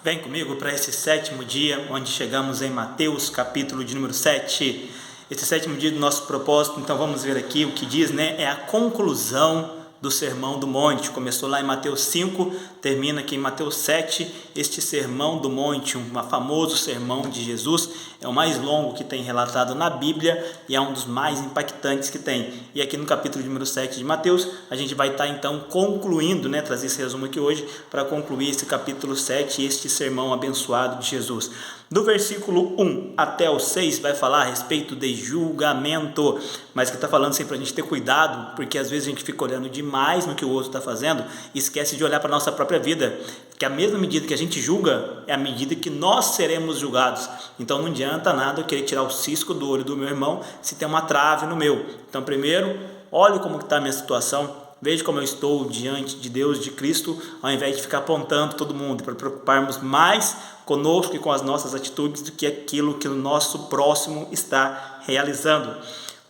Vem comigo para esse sétimo dia, onde chegamos em Mateus, capítulo de número 7. Esse sétimo dia do nosso propósito, então vamos ver aqui o que diz, é a conclusão do Sermão do Monte. Começou lá em Mateus 5, termina aqui em Mateus 7, este Sermão do Monte, um famoso sermão de Jesus, é o mais longo que tem relatado na Bíblia e é um dos mais impactantes que tem. E aqui no capítulo número 7 de Mateus, a gente vai estar então concluindo, trazer esse resumo aqui hoje, para concluir esse capítulo 7 e este sermão abençoado de Jesus. Do versículo 1 até o 6 vai falar a respeito de julgamento, mas que está falando sempre para a gente ter cuidado, porque às vezes a gente fica olhando demais no que o outro está fazendo e esquece de olhar para a nossa própria vida, que a mesma medida que a gente julga é a medida que nós seremos julgados. Então não adianta nada eu querer tirar o cisco do olho do meu irmão se tem uma trave no meu. Então primeiro, olhe como está a minha situação, veja como eu estou diante de Deus, de Cristo, ao invés de ficar apontando todo mundo, para preocuparmos mais conosco e com as nossas atitudes do que aquilo que o nosso próximo está realizando.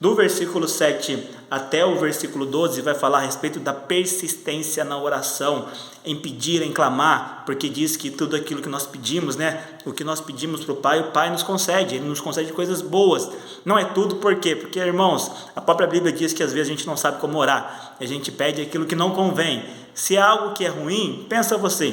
Do versículo 7 até o versículo 12 vai falar a respeito da persistência na oração, em pedir, em clamar, porque diz que tudo aquilo que nós pedimos, o que nós pedimos para o Pai nos concede, Ele nos concede coisas boas. Não é tudo, por quê? Porque, irmãos, a própria Bíblia diz que às vezes a gente não sabe como orar, a gente pede aquilo que não convém. Se é algo que é ruim, pensa você.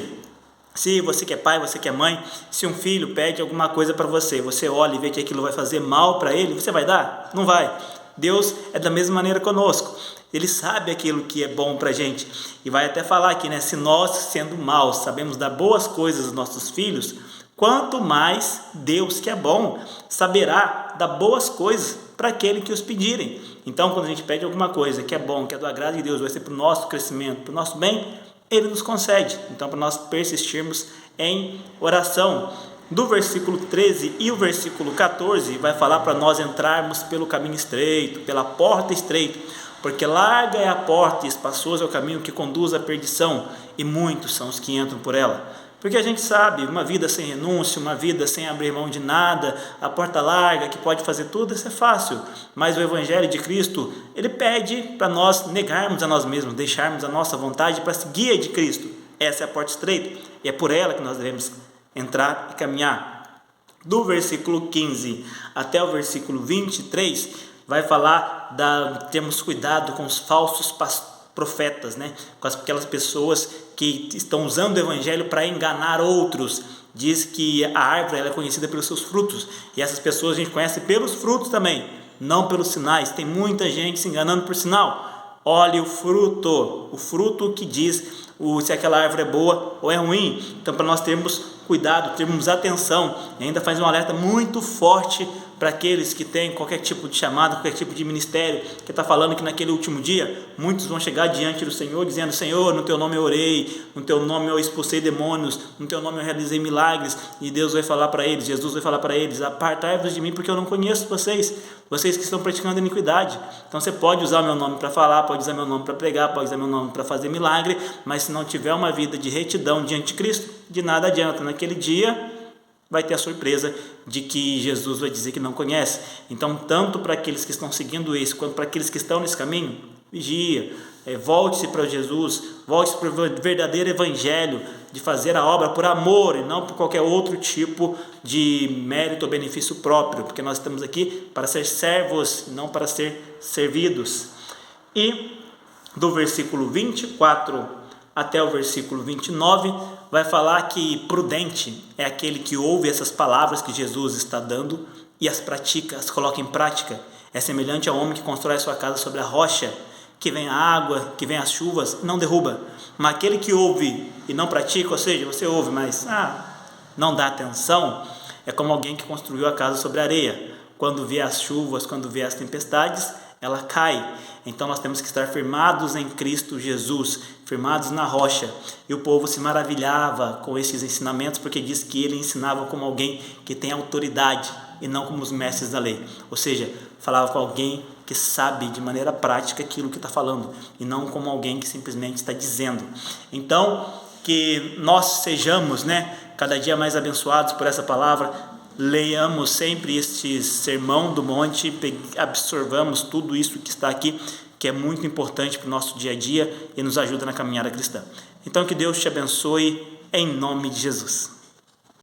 Se você que é pai, você que é mãe, se um filho pede alguma coisa para você, você olha e vê que aquilo vai fazer mal para ele, você vai dar? Não vai. Deus é da mesma maneira conosco. Ele sabe aquilo que é bom para a gente. E vai até falar aqui, se nós, sendo maus, sabemos dar boas coisas aos nossos filhos, quanto mais Deus, que é bom, saberá dar boas coisas para aquele que os pedirem. Então, quando a gente pede alguma coisa que é bom, que é do agrado de Deus, vai ser para o nosso crescimento, para o nosso bem, Ele nos concede. Então, para nós persistirmos em oração. Do versículo 13 e o versículo 14 vai falar para nós entrarmos pelo caminho estreito, pela porta estreita, porque larga é a porta e espaçoso é o caminho que conduz à perdição, e muitos são os que entram por ela. Porque a gente sabe, uma vida sem renúncia, uma vida sem abrir mão de nada, a porta larga que pode fazer tudo, isso é fácil. Mas o Evangelho de Cristo, ele pede para nós negarmos a nós mesmos, deixarmos a nossa vontade para seguir a de Cristo. Essa é a porta estreita e é por ela que nós devemos entrar e caminhar. Do versículo 15 até o versículo 23 vai falar termos cuidado com os falsos profetas, com aquelas pessoas que estão usando o evangelho para enganar outros. Diz que a árvore ela é conhecida pelos seus frutos, e essas pessoas a gente conhece pelos frutos também, não pelos sinais. Tem muita gente se enganando por sinal. Olhe o fruto que diz se aquela árvore é boa ou é ruim. Então, para nós termos cuidado, termos atenção, e ainda faz um alerta muito forte para aqueles que têm qualquer tipo de chamado, qualquer tipo de ministério, que está falando que naquele último dia, muitos vão chegar diante do Senhor, dizendo: Senhor, no Teu nome eu orei, no Teu nome eu expulsei demônios, no Teu nome eu realizei milagres, e Deus vai falar para eles, Jesus vai falar para eles: apartai-vos de mim, porque eu não conheço vocês que estão praticando iniquidade. Então você pode usar o meu nome para falar, pode usar meu nome para pregar, pode usar meu nome para fazer milagre, mas se não tiver uma vida de retidão diante de Cristo, de nada adianta. Naquele dia vai ter a surpresa de que Jesus vai dizer que não conhece. Então, tanto para aqueles que estão seguindo isso, quanto para aqueles que estão nesse caminho, vigia, volte-se para Jesus, volte-se para o verdadeiro evangelho, de fazer a obra por amor e não por qualquer outro tipo de mérito ou benefício próprio, porque nós estamos aqui para ser servos, não para ser servidos. E do versículo 24 até o versículo 29, vai falar que prudente é aquele que ouve essas palavras que Jesus está dando e as pratica, as coloca em prática. É semelhante ao homem que constrói a sua casa sobre a rocha, que vem a água, que vem as chuvas, não derruba. Mas aquele que ouve e não pratica, ou seja, você ouve, mas não dá atenção, é como alguém que construiu a casa sobre a areia. Quando vê as chuvas, quando vê as tempestades, ela cai. Então nós temos que estar firmados em Cristo Jesus, firmados na rocha. E o povo se maravilhava com esses ensinamentos, porque diz que ele ensinava como alguém que tem autoridade e não como os mestres da lei. Ou seja, falava com alguém que sabe de maneira prática aquilo que está falando, e não como alguém que simplesmente está dizendo. Então, que nós sejamos, cada dia mais abençoados por essa palavra. Leiamos sempre este Sermão do Monte, absorvamos tudo isso que está aqui, que é muito importante para o nosso dia a dia e nos ajuda na caminhada cristã. Então, que Deus te abençoe em nome de Jesus.